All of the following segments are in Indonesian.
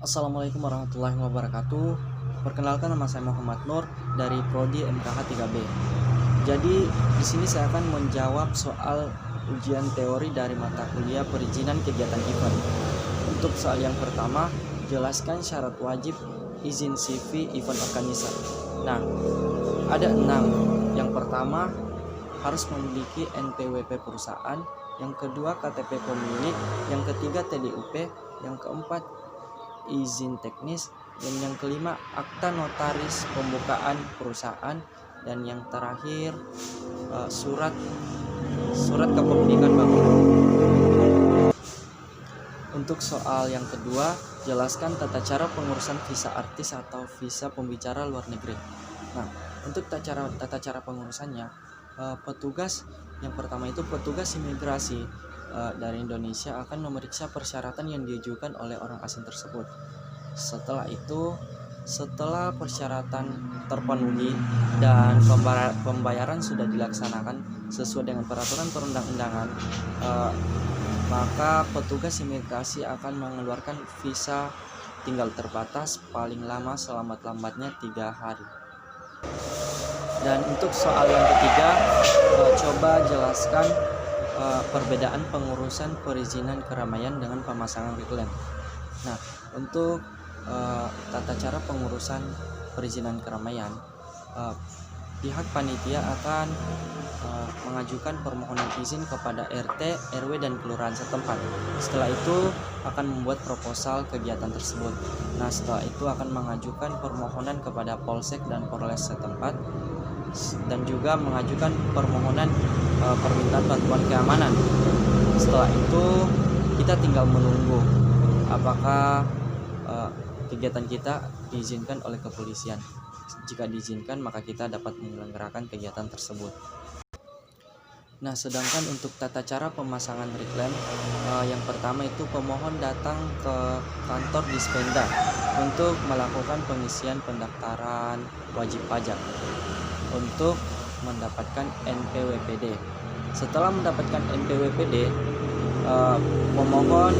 Assalamualaikum warahmatullahi wabarakatuh. Perkenalkan, nama saya Muhammad Nur dari Prodi MKH 3B. Jadi di sini saya akan menjawab soal ujian teori dari mata kuliah perizinan kegiatan event. Untuk soal yang pertama, jelaskan syarat wajib izin CV event organizer. Nah, ada 6. Yang pertama, harus memiliki NPWP perusahaan. Yang kedua, KTP pemilik. Yang ketiga, TDUP. Yang keempat, izin teknis. Dan yang kelima, akta notaris pembukaan perusahaan. Dan yang terakhir, surat kepemilikan bangunan. Untuk soal yang kedua, jelaskan tata cara pengurusan visa artis atau visa pembicara luar negeri. Nah, untuk tata cara pengurusannya, petugas yang pertama itu petugas imigrasi dari Indonesia akan memeriksa persyaratan yang diajukan oleh orang asing tersebut. Setelah itu, setelah persyaratan terpenuhi dan pembayaran sudah dilaksanakan sesuai dengan peraturan perundang-undangan, maka petugas imigrasi akan mengeluarkan visa tinggal terbatas paling lama selambat-lambatnya 3 hari. Dan untuk soal yang ketiga, coba jelaskan perbedaan pengurusan perizinan keramaian dengan pemasangan reklame. Nah, untuk tata cara pengurusan perizinan keramaian, pihak panitia akan mengajukan permohonan izin kepada RT, RW, dan kelurahan setempat. Setelah itu akan membuat proposal kegiatan tersebut. Nah, setelah itu akan mengajukan permohonan kepada Polsek dan Polres setempat, dan juga mengajukan permohonan permintaan bantuan keamanan. Setelah itu kita tinggal menunggu apakah kegiatan kita diizinkan oleh kepolisian. Jika diizinkan, maka kita dapat menyelenggarakan kegiatan tersebut. Nah, sedangkan untuk tata cara pemasangan reklame, yang pertama itu pemohon datang ke kantor Dispenda untuk melakukan pengisian pendaftaran wajib pajak untuk mendapatkan NPWPD. Setelah mendapatkan NPWPD, pemohon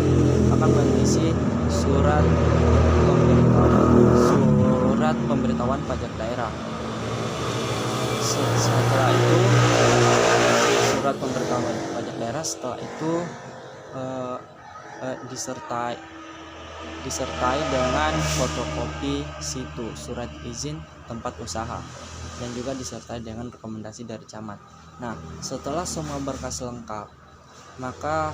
akan mengisi surat pemberitahuan pajak daerah. Setelah itu surat pemberitahuan pajak daerah, setelah itu disertai dengan fotokopi situ surat izin tempat usaha, dan juga disertai dengan rekomendasi dari camat. Nah, setelah semua berkas lengkap, maka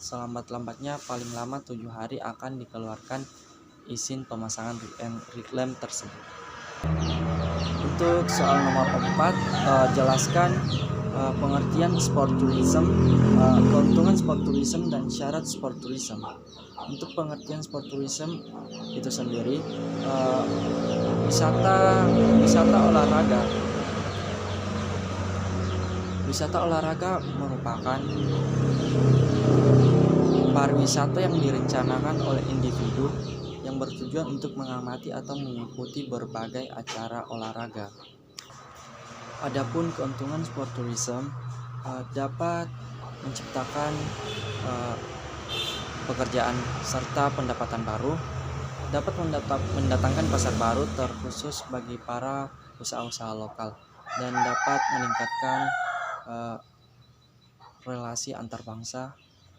selambat-lambatnya paling lama 7 hari akan dikeluarkan izin pemasangan reklame tersebut. Untuk soal nomor 4, jelaskan pengertian sport tourism, keuntungan sport tourism, dan syarat sport tourism. Untuk pengertian sport tourism itu sendiri, wisata olahraga merupakan pariwisata yang direncanakan oleh individu yang bertujuan untuk mengamati atau mengikuti berbagai acara olahraga. Adapun keuntungan sport tourism dapat menciptakan pekerjaan serta pendapatan baru, dapat mendatangkan pasar baru terkhusus bagi para usaha-usaha lokal, dan dapat meningkatkan relasi antar bangsa,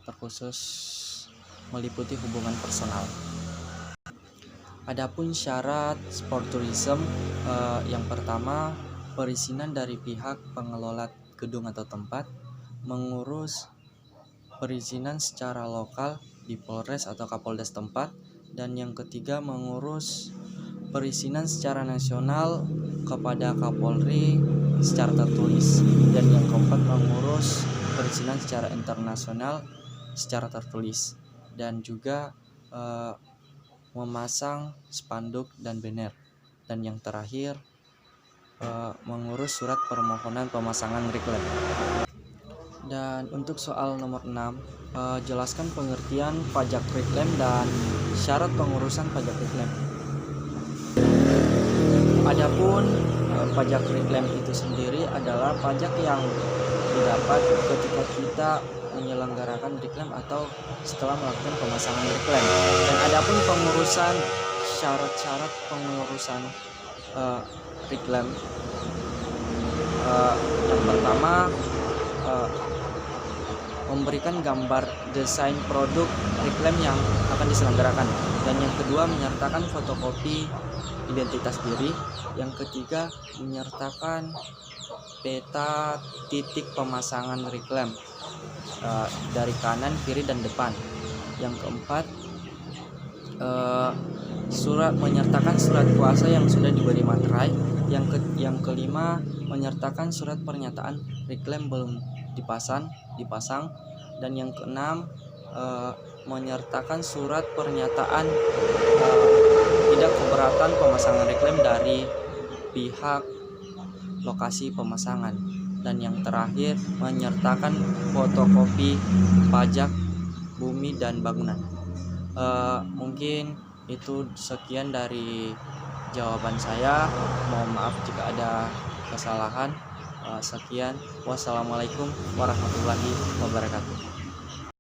terkhusus meliputi hubungan personal. Adapun syarat sport tourism, yang pertama, perizinan dari pihak pengelola gedung atau tempat, mengurus perizinan secara lokal di Polres atau Kapolres tempat, dan yang ketiga, mengurus perizinan secara nasional kepada Kapolri secara tertulis, dan yang keempat, mengurus perizinan secara internasional secara tertulis, dan juga memasang spanduk dan banner, dan yang terakhir mengurus surat permohonan pemasangan reklame. Dan untuk soal nomor 6, jelaskan pengertian pajak reklame dan syarat pengurusan pajak reklame. Adapun pajak reklame itu sendiri adalah pajak yang didapat ketika kita menyelenggarakan reklam atau setelah melakukan pemasangan reklam. Dan adapun pengurusan syarat-syarat pengurusan reklam, yang pertama memberikan gambar desain produk reklam yang akan diselenggarakan, dan yang kedua menyertakan fotokopi identitas diri, yang ketiga menyertakan peta titik pemasangan reklam dari kanan, kiri, dan depan. Yang keempat menyertakan surat kuasa yang sudah diberi materai. Yang kelima menyertakan surat pernyataan reklam belum dipasang. Dan yang keenam menyertakan surat pernyataan tidak keberatan pemasangan reklam dari pihak lokasi pemasangan. Dan yang terakhir menyertakan fotokopi pajak bumi dan bangunan. Mungkin itu sekian dari jawaban saya. Mohon maaf jika ada kesalahan. Sekian, wassalamualaikum warahmatullahi wabarakatuh.